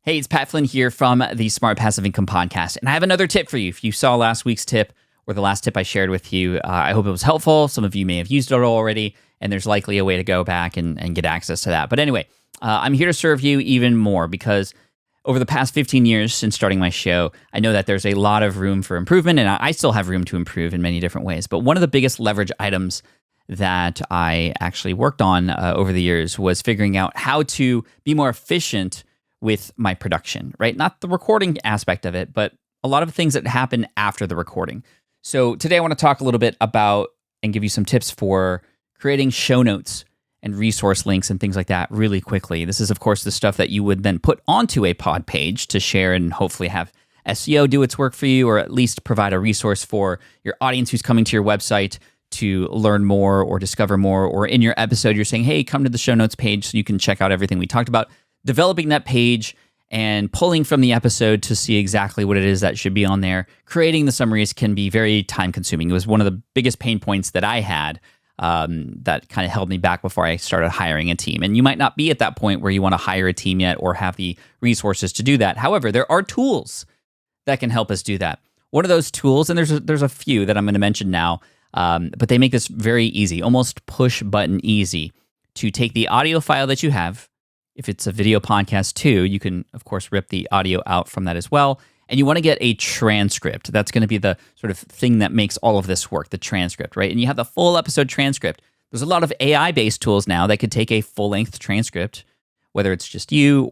Hey, it's Pat Flynn here from the Smart Passive Income Podcast. And I have another tip for you. If you saw last week's tip or the last tip I shared with you, I hope it was helpful. Some of you may have used it already, and there's likely a way to go back and get access to that. But anyway, I'm here to serve you even more because over the past 15 years since starting my show, I know that there's a lot of room for improvement, and I still have room to improve in many different ways. But one of the biggest leverage items that I actually worked on over the years was figuring out how to be more efficient with my production, right? Not the recording aspect of it, but a lot of things that happen after the recording. So today I want to talk a little bit about and give you some tips for creating show notes and resource links and things like that really quickly. This is, of course, the stuff that you would then put onto a pod page to share and hopefully have SEO do its work for you, or at least provide a resource for your audience who's coming to your website to learn more or discover more. Or in your episode, you're saying, hey, come to the show notes page so you can check out everything we talked about. Developing that page and pulling from the episode to see exactly what it is that should be on there. Creating the summaries can be very time consuming. It was one of the biggest pain points that I had that kind of held me back before I started hiring a team. And you might not be at that point where you want to hire a team yet or have the resources to do that. However, there are tools that can help us do that. One of those tools, and there's a few that I'm going to mention now, but they make this very easy, almost push button easy to take the audio file that you have. If it's a video podcast too, you can, of course, rip the audio out from that as well. And you want to get a transcript. That's going to be the sort of thing that makes all of this work, the transcript, right? And you have the full episode transcript. There's a lot of AI-based tools now that could take a full-length transcript, whether it's just you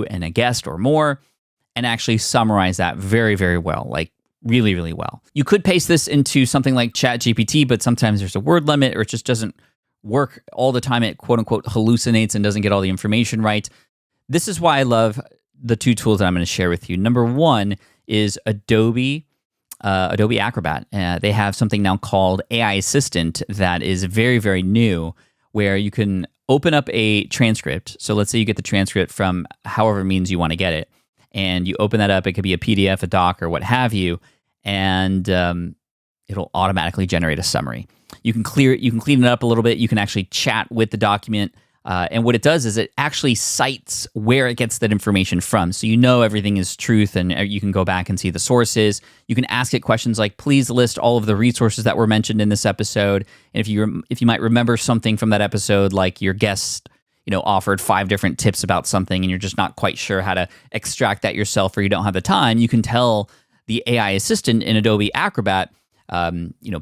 and a guest or more, and actually summarize that very, very well, like really, really well. You could paste this into something like ChatGPT, but sometimes there's a word limit or it just doesn't work all the time. It quote unquote hallucinates and doesn't get all the information right. This is why I love the two tools that I'm going to share with you. Number one is Adobe Acrobat. They have something now called AI Assistant that is very, very new, where you can open up a transcript. So let's say you get the transcript from however means you want to get it, and you open that up. It could be a PDF, a doc, or what have you, and it'll automatically generate a summary. You can clean it up a little bit. You can actually chat with the document. And what it does is it actually cites where it gets that information from. So you know everything is truth, and you can go back and see the sources. You can ask it questions like, please list all of the resources that were mentioned in this episode. And if you might remember something from that episode, like your guest offered 5 different tips about something, and you're just not quite sure how to extract that yourself, or you don't have the time, you can tell the AI assistant in Adobe Acrobat,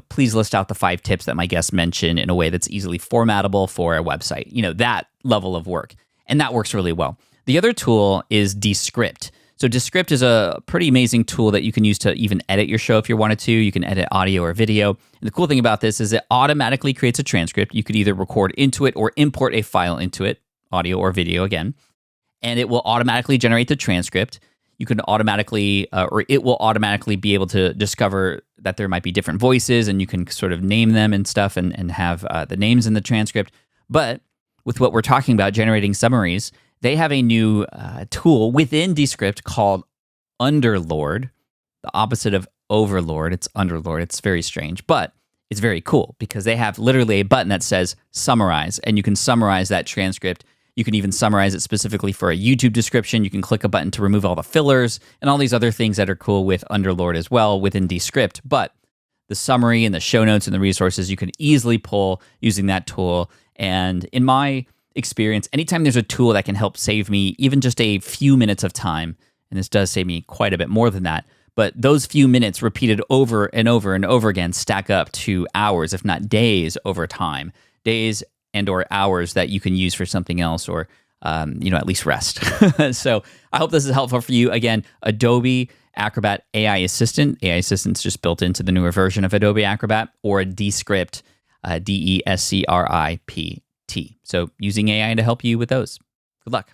please list out the 5 tips that my guest mentioned in a way that's easily formatable for a website. That level of work. And that works really well. The other tool is Descript. So Descript is a pretty amazing tool that you can use to even edit your show if you wanted to. You can edit audio or video. And the cool thing about this is it automatically creates a transcript. You could either record into it or import a file into it, audio or video again, and it will automatically generate the transcript. You can automatically, or it will automatically be able to discover that there might be different voices, and you can sort of name them and stuff and have the names in the transcript. But with what we're talking about, generating summaries, they have a new tool within Descript called Underlord, the opposite of Overlord. It's Underlord. It's very strange, but it's very cool because they have literally a button that says summarize, and you can summarize that transcript. You can even summarize it specifically for a YouTube description. You can click a button to remove all the fillers and all these other things that are cool with Underlord as well within Descript. But the summary and the show notes and the resources you can easily pull using that tool. And in my experience, anytime there's a tool that can help save me even just a few minutes of time, and this does save me quite a bit more than that, but those few minutes repeated over and over and over again stack up to hours, if not days over time. Days and or hours that you can use for something else, or at least rest. So I hope this is helpful for you. Again, Adobe Acrobat AI Assistant. AI Assistant's just built into the newer version of Adobe Acrobat, or Descript, Descript. So using AI to help you with those. Good luck.